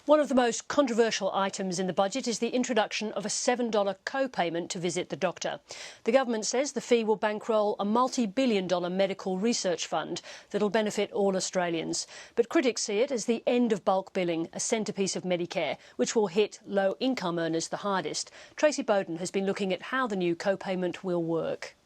One of the most controversial items in the budget is the introduction of a $7 co-payment to visit the doctor. The government says the fee will bankroll a multi-billion-dollar medical research fund that'll benefit all Australians. But critics see it as the end of bulk billing, a centrepiece of Medicare, which will hit low-income earners the hardest. Tracey Bowden has been looking at how the new co-payment will work.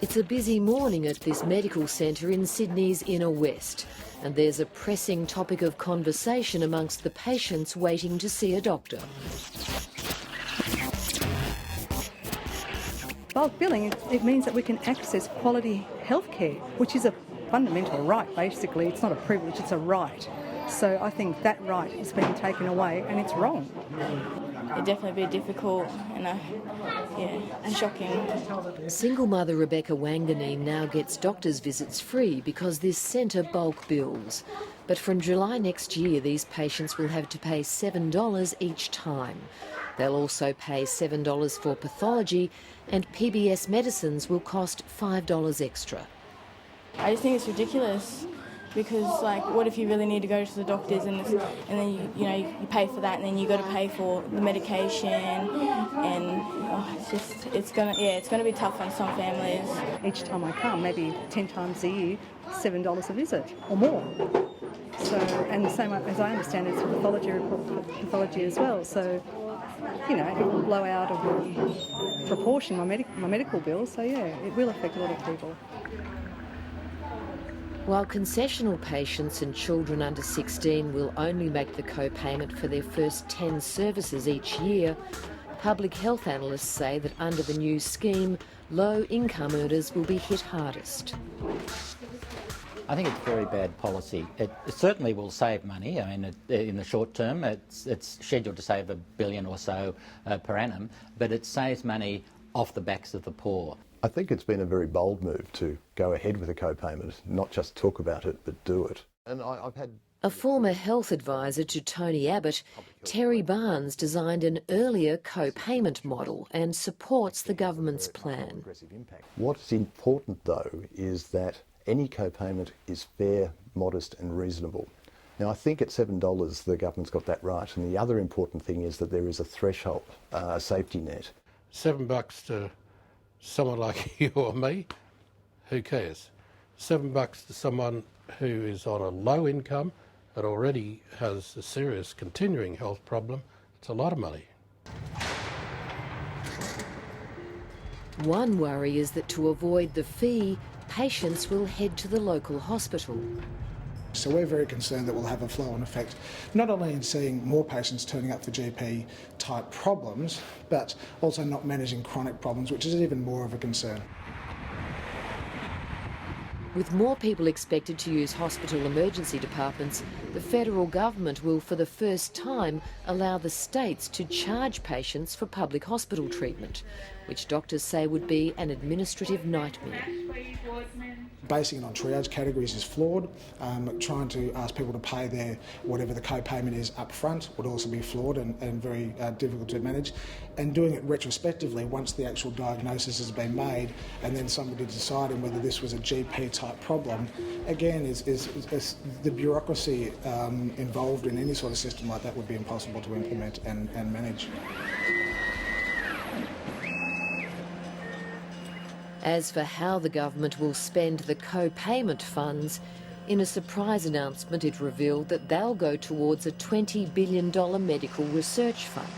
It's a busy morning at this medical centre in Sydney's inner west, and there's a pressing topic of conversation amongst the patients waiting to see a doctor. Bulk billing, it means that we can access quality healthcare, which is a fundamental right, basically. It's not a privilege, it's a right. So I think that right is being taken away, and it's wrong. It'd definitely be difficult and shocking. Single mother Rebecca Wanganeen now gets doctor's visits free because this centre bulk bills. But from July next year, these patients will have to pay $7 each time. They'll also pay $7 for pathology, and PBS medicines will cost $5 extra. I just think it's ridiculous. Because, what if you really need to go to the doctors and then you pay for that, and then you got to pay for the medication, and it's gonna be tough on some families. Each time I come, maybe 10 times a year, $7 a visit or more. So, and the same as I understand, it's pathology as well. So, it will blow out of proportion my medical bills. So yeah, it will affect a lot of people. While concessional patients and children under 16 will only make the co-payment for their first 10 services each year, public health analysts say that under the new scheme, low-income earners will be hit hardest. I think it's very bad policy. It certainly will save money. I mean, in the short term, it's scheduled to save $1 billion or so per annum, but it saves money off the backs of the poor. I think it's been a very bold move to go ahead with a co-payment, not just talk about it, but do it. And I've had... A former health advisor to Tony Abbott, Terry Barnes designed an earlier co-payment model and supports the government's plan. What's important, though, is that any co-payment is fair, modest and reasonable. Now, I think at $7 the government's got that right, and the other important thing is that there is a threshold, a safety net. $7 to someone like you or me, who cares? $7 to someone who is on a low income and already has a serious continuing health problem, it's a lot of money. One worry is that to avoid the fee, patients will head to the local hospital. So we're very concerned that we'll have a flow-on effect, not only in seeing more patients turning up for GP-type problems, but also not managing chronic problems, which is even more of a concern. With more people expected to use hospital emergency departments, the federal government will for the first time allow the states to charge patients for public hospital treatment, which doctors say would be an administrative nightmare. Basing it on triage categories is flawed. Trying to ask people to pay their whatever the co-payment is up front would also be flawed and very difficult to manage. And doing it retrospectively once the actual diagnosis has been made and then somebody deciding whether this was a GP type problem, again, is the bureaucracy involved in any sort of system like that would be impossible to implement and manage. As for how the government will spend the co-payment funds, in a surprise announcement it revealed that they'll go towards a $20 billion medical research fund.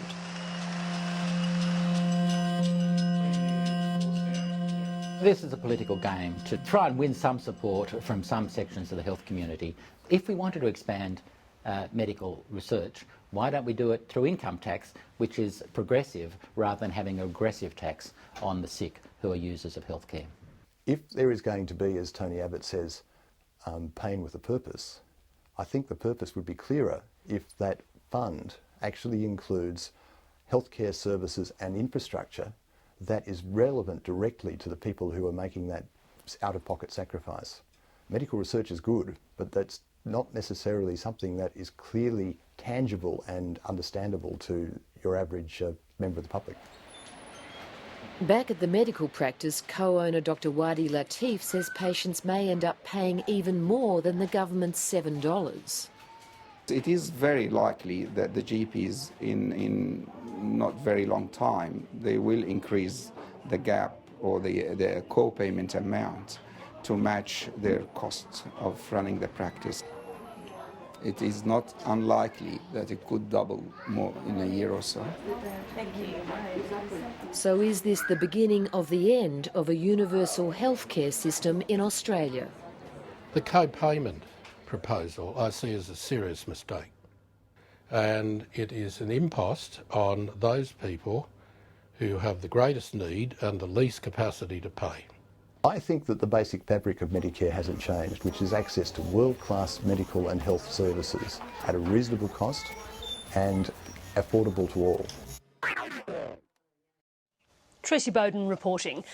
This is a political game to try and win some support from some sections of the health community. If we wanted to expand medical research, why don't we do it through income tax, which is progressive, rather than having a regressive tax on the sick who are users of healthcare? If there is going to be, as Tony Abbott says, pain with a purpose, I think the purpose would be clearer if that fund actually includes healthcare services and infrastructure that is relevant directly to the people who are making that out-of-pocket sacrifice. Medical research is good, but that's not necessarily something that is clearly tangible and understandable to your average member of the public. Back at the medical practice, co-owner Dr Wadi Latif says patients may end up paying even more than the government's $7. It is very likely that the GPs in not very long time, they will increase the gap or the co-payment amount to match their cost of running the practice. It is not unlikely that it could double more in a year or so. So is this the beginning of the end of a universal healthcare system in Australia? The co-payment proposal I see as a serious mistake, and it is an impost on those people who have the greatest need and the least capacity to pay. I think that the basic fabric of Medicare hasn't changed, which is access to world-class medical and health services at a reasonable cost and affordable to all. Tracey Bowden reporting.